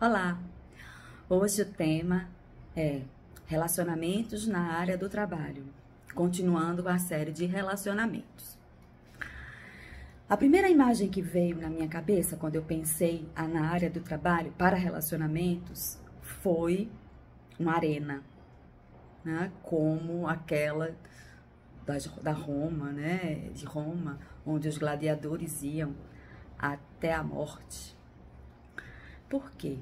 Olá! Hoje o tema é relacionamentos na área do trabalho, continuando a série de relacionamentos. A primeira imagem que veio na minha cabeça quando eu pensei na área do trabalho para relacionamentos foi uma arena, né? Como aquela da Roma, né? De Roma, onde os gladiadores iam até a morte. Por quê?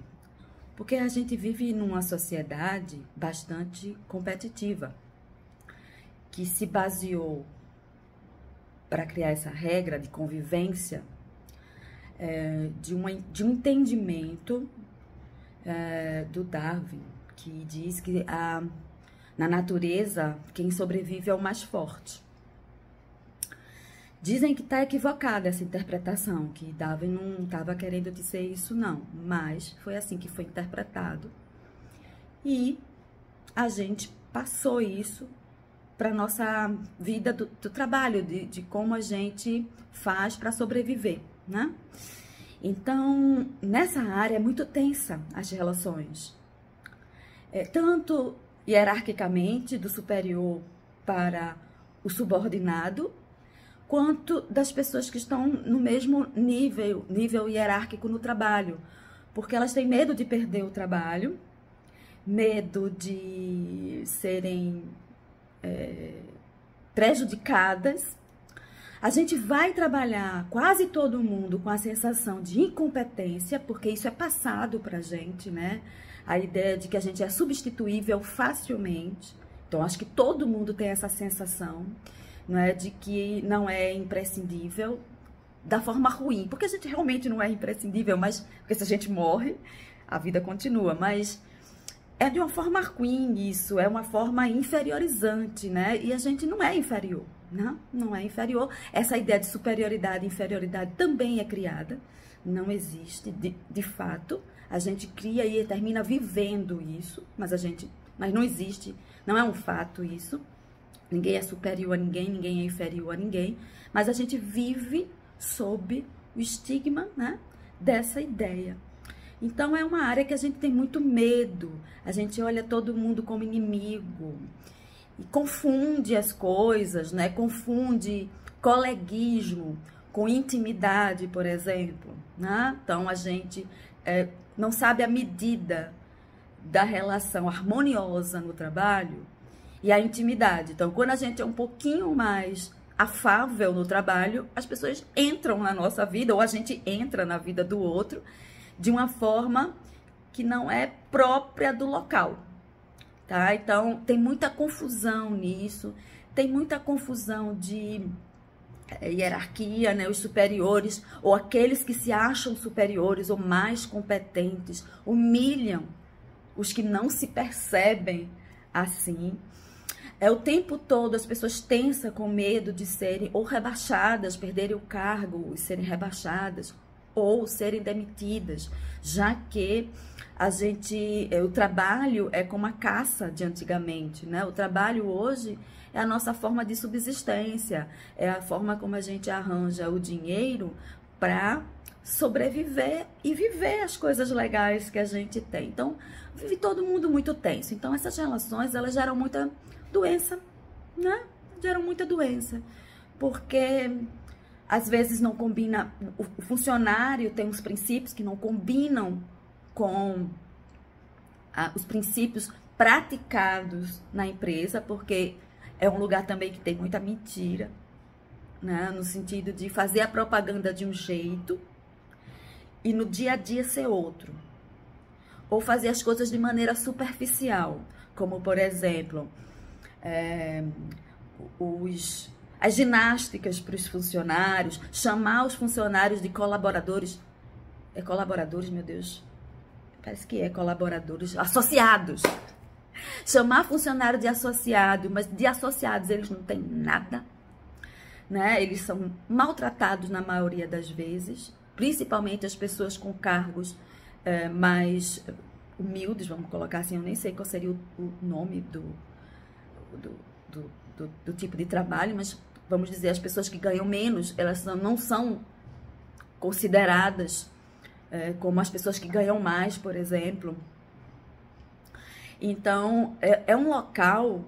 Porque a gente vive numa sociedade bastante competitiva, que se baseou para criar essa regra de convivência de um entendimento do Darwin, que diz que na natureza quem sobrevive é o mais forte. Dizem que está equivocada essa interpretação, que Darwin não estava querendo dizer isso não, mas foi assim que foi interpretado. E a gente passou isso para a nossa vida do trabalho, de como a gente faz para sobreviver, né? Então, nessa área é muito tensa as relações. Tanto hierarquicamente, do superior para o subordinado, quanto das pessoas que estão no mesmo nível hierárquico no trabalho, porque elas têm medo de perder o trabalho, medo de serem prejudicadas. A gente vai trabalhar quase todo mundo com a sensação de incompetência, porque isso é passado pra gente, né? A ideia de que a gente é substituível facilmente. Então, acho que todo mundo tem essa sensação, não é, de que não é imprescindível da forma ruim, porque a gente realmente não é imprescindível, mas porque se a gente morre, a vida continua, mas é de uma forma ruim isso, é uma forma inferiorizante, né? E a gente não é inferior, não é inferior. Essa ideia de superioridade e inferioridade também é criada, não existe, de fato. A gente cria e termina vivendo isso, mas não existe, não é um fato isso. Ninguém é superior a ninguém, ninguém é inferior a ninguém, mas a gente vive sob o estigma, né, dessa ideia. Então, é uma área que a gente tem muito medo, a gente olha todo mundo como inimigo e confunde as coisas, né, confunde coleguismo com intimidade, por exemplo, né? Então, a gente não sabe a medida da relação harmoniosa no trabalho e a intimidade. Então, quando a gente é um pouquinho mais afável no trabalho, as pessoas entram na nossa vida, ou a gente entra na vida do outro, de uma forma que não é própria do local, tá? Então, tem muita confusão nisso, tem muita confusão de hierarquia, né? Os superiores, ou aqueles que se acham superiores ou mais competentes, humilham os que não se percebem assim. O tempo todo as pessoas tensam com medo de serem ou rebaixadas, perderem o cargo e serem rebaixadas, ou serem demitidas, já que o trabalho é como a caça de antigamente, né? O trabalho hoje é a nossa forma de subsistência, é a forma como a gente arranja o dinheiro para sobreviver e viver as coisas legais que a gente tem. Então, vive todo mundo muito tenso. Então, essas relações, elas geram muita doença, né? Geram muita doença, porque às vezes não combina, o funcionário tem uns princípios que não combinam com os princípios praticados na empresa, porque é um lugar também que tem muita mentira, né? No sentido de fazer a propaganda de um jeito e no dia a dia ser outro, ou fazer as coisas de maneira superficial, como por exemplo as ginásticas para os funcionários, chamar os funcionários de colaboradores. É colaboradores, meu Deus? Parece que é colaboradores, associados. Chamar funcionário de associado, mas de associados eles não têm nada, né? Eles são maltratados na maioria das vezes, principalmente as pessoas com cargos mais humildes, vamos colocar assim, eu nem sei qual seria o nome do tipo de trabalho, mas vamos dizer, as pessoas que ganham menos, elas não são consideradas como as pessoas que ganham mais, por exemplo. Então, é um local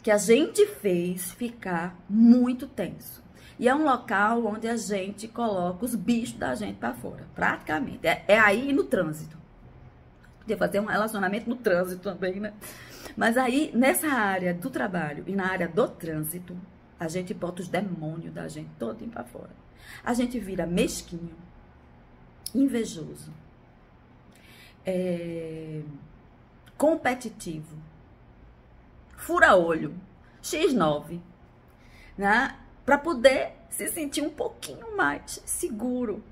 que a gente fez ficar muito tenso. E é um local onde a gente coloca os bichos da gente para fora, praticamente. É aí no trânsito. Podia fazer um relacionamento no trânsito também, né? Mas aí, nessa área do trabalho e na área do trânsito, a gente bota os demônios da gente todinho para fora. A gente vira mesquinho, invejoso, competitivo, fura-olho, X9, né? Para poder se sentir um pouquinho mais seguro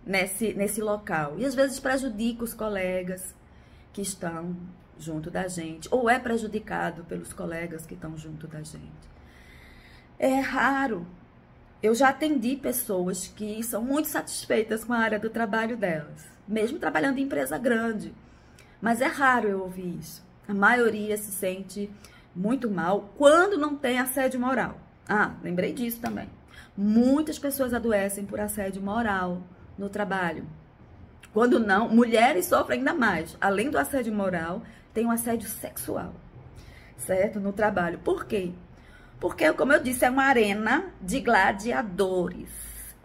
nesse local. E às vezes prejudica os colegas que estão junto da gente, ou é prejudicado pelos colegas que estão junto da gente. É raro. Eu já atendi pessoas que são muito satisfeitas com a área do trabalho delas, mesmo trabalhando em empresa grande. Mas é raro eu ouvir isso. A maioria se sente muito mal quando não tem assédio moral. Ah, lembrei disso também. Muitas pessoas adoecem por assédio moral no trabalho. Quando não, mulheres sofrem ainda mais. Além do assédio moral, tem o assédio sexual, certo? No trabalho. Por quê? Porque, como eu disse, é uma arena de gladiadores,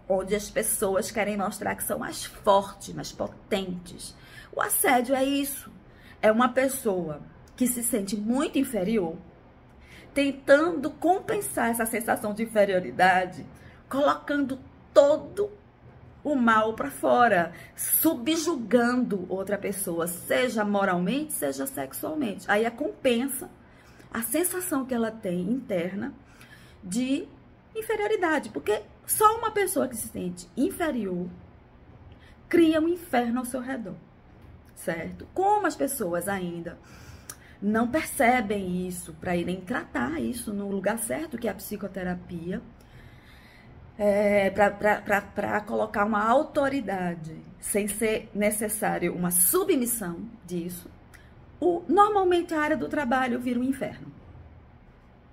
onde as pessoas querem mostrar que são mais fortes, mais potentes. O assédio é isso. É uma pessoa que se sente muito inferior, tentando compensar essa sensação de inferioridade, colocando todo o mal para fora, subjugando outra pessoa, seja moralmente, seja sexualmente. Aí a compensa a sensação que ela tem interna de inferioridade, porque só uma pessoa que se sente inferior cria um inferno ao seu redor, certo? Como as pessoas ainda não percebem isso para irem tratar isso no lugar certo, que é a psicoterapia, para colocar uma autoridade, sem ser necessário uma submissão disso, normalmente a área do trabalho vira um inferno.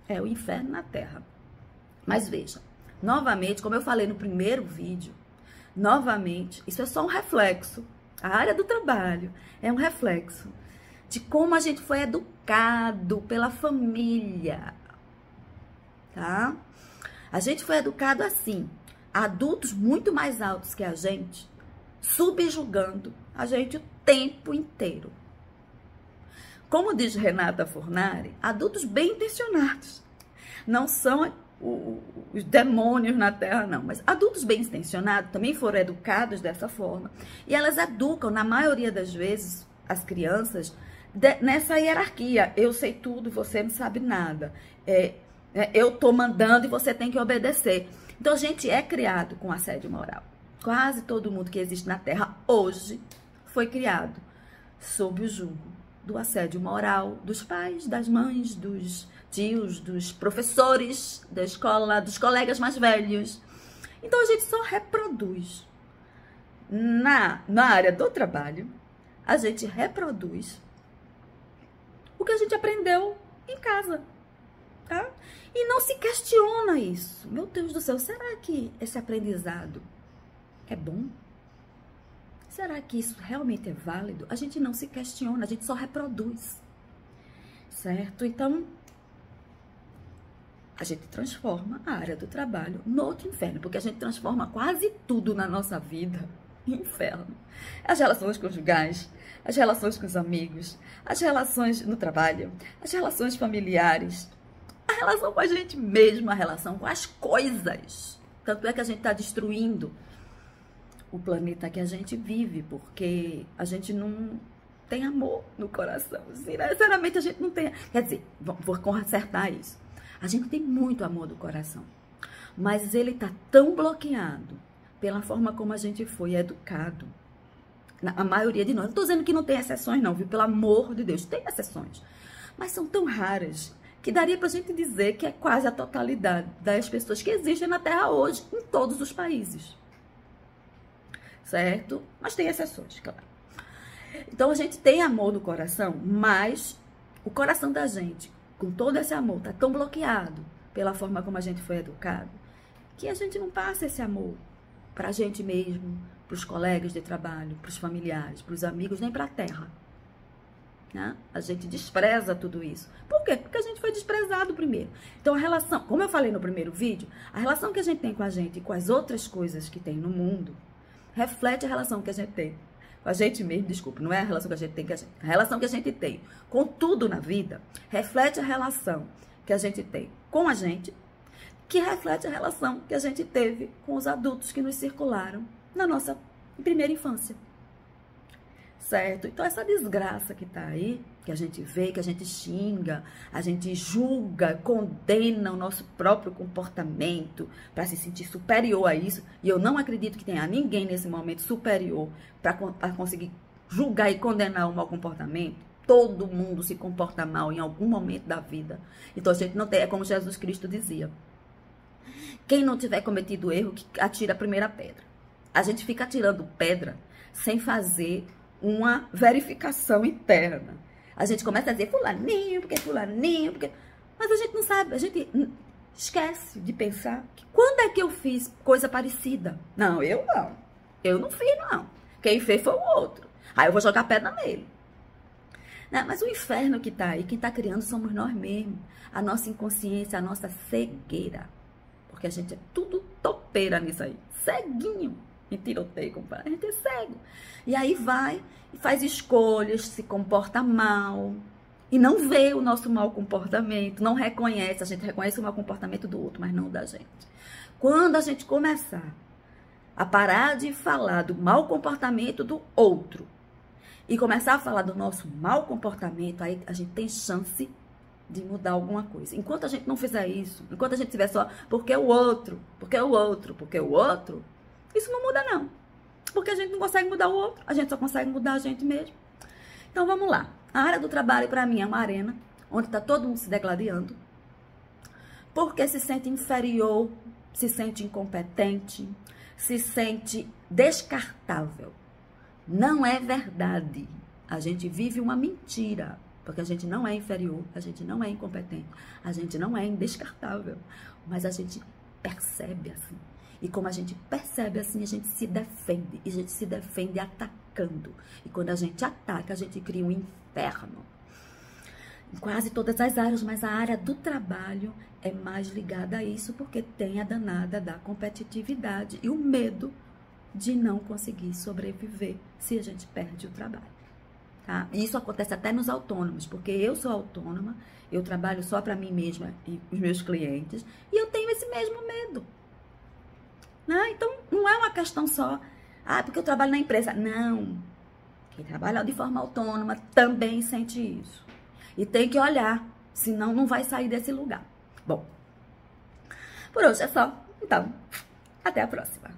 É o inferno na Terra. Mas veja, novamente, como eu falei no primeiro vídeo, novamente, isso é só um reflexo. A área do trabalho é um reflexo de como a gente foi educado pela família, tá? A gente foi educado assim, adultos muito mais altos que a gente, subjugando a gente o tempo inteiro. Como diz Renata Fornari, adultos bem intencionados, não são os demônios na Terra, não, mas adultos bem intencionados também foram educados dessa forma, e elas educam, na maioria das vezes, as crianças nessa hierarquia. Eu sei tudo, você não sabe nada. Eu tô mandando e você tem que obedecer. Então, a gente é criado com assédio moral. Quase todo mundo que existe na Terra hoje foi criado sob o jugo do assédio moral dos pais, das mães, dos tios, dos professores da escola, dos colegas mais velhos. Então, a gente só reproduz. Na área do trabalho, a gente reproduz o que a gente aprendeu em casa, tá? E não se questiona isso. Meu Deus do céu, será que esse aprendizado é bom? Será que isso realmente é válido? A gente não se questiona, a gente só reproduz, certo? Então, a gente transforma a área do trabalho no outro inferno, porque a gente transforma quase tudo na nossa vida em inferno. As relações conjugais, as relações com os amigos, as relações no trabalho, as relações familiares, a relação com a gente mesma, a relação com as coisas. Tanto é que a gente está destruindo o planeta que a gente vive, porque a gente não tem amor no coração. Sinceramente, a gente não tem. Quer dizer, vou consertar isso. A gente tem muito amor do coração, mas ele está tão bloqueado pela forma como a gente foi educado. A maioria de nós. Não estou dizendo que não tem exceções, não, viu? Pelo amor de Deus, tem exceções. Mas são tão raras que daria para a gente dizer que é quase a totalidade das pessoas que existem na Terra hoje, em todos os países. Certo? Mas tem exceções, claro. Então, a gente tem amor no coração, mas o coração da gente, com todo esse amor, está tão bloqueado pela forma como a gente foi educado, que a gente não passa esse amor para a gente mesmo, para os colegas de trabalho, para os familiares, para os amigos, nem para a terra. Né? A gente despreza tudo isso. Por quê? Porque a gente foi desprezado primeiro. Então a relação, como eu falei no primeiro vídeo, a relação que a gente tem com a gente e com as outras coisas que tem no mundo reflete a relação que a gente tem com a gente mesmo, desculpa, não é a relação que a gente tem, a relação que a gente tem com tudo na vida reflete a relação que a gente tem com a gente, que reflete a relação que a gente teve com os adultos que nos circularam na nossa primeira infância. Certo? Então, essa desgraça que tá aí, que a gente vê, que a gente xinga, a gente julga, condena o nosso próprio comportamento para se sentir superior a isso, e eu não acredito que tenha ninguém nesse momento superior para conseguir julgar e condenar o mau comportamento. Todo mundo se comporta mal em algum momento da vida. Então, a gente não tem, é como Jesus Cristo dizia, quem não tiver cometido erro, que atira a primeira pedra. A gente fica atirando pedra sem fazer uma verificação interna. A gente começa a dizer fulaninho, porque... Mas a gente não sabe, a gente esquece de pensar que quando é que eu fiz coisa parecida? Não, eu não. Eu não fiz, não. Quem fez foi o outro. Aí eu vou jogar pedra nele. Não, mas o inferno que tá aí, quem tá criando somos nós mesmos. A nossa inconsciência, a nossa cegueira. Porque a gente é tudo topeira nisso aí. Ceguinho. Em tiroteio, compadre. A gente é cego. E aí vai e faz escolhas, se comporta mal. E não vê o nosso mau comportamento. Não reconhece. A gente reconhece o mau comportamento do outro, mas não o da gente. Quando a gente começar a parar de falar do mau comportamento do outro e começar a falar do nosso mau comportamento, aí a gente tem chance de mudar alguma coisa. Enquanto a gente não fizer isso, enquanto a gente tiver só porque o outro, isso não muda não. Porque a gente não consegue mudar o outro, a gente só consegue mudar a gente mesmo. Então vamos lá. A área do trabalho para mim é uma arena onde está todo mundo se degladiando, porque se sente inferior, se sente incompetente, se sente descartável. Não é verdade. A gente vive uma mentira, porque a gente não é inferior, a gente não é incompetente, a gente não é indescartável, mas a gente percebe assim. E como a gente percebe assim, a gente se defende. E a gente se defende atacando. E quando a gente ataca, a gente cria um inferno. Em quase todas as áreas, mas a área do trabalho é mais ligada a isso, porque tem a danada da competitividade e o medo de não conseguir sobreviver se a gente perde o trabalho. Tá? E isso acontece até nos autônomos, porque eu sou autônoma, eu trabalho só para mim mesma e os meus clientes, e eu tenho esse mesmo medo. Né? Então, não é uma questão só, porque eu trabalho na empresa. Não. Quem trabalha de forma autônoma também sente isso. E tem que olhar, senão não vai sair desse lugar. Bom, por hoje é só. Então, até a próxima.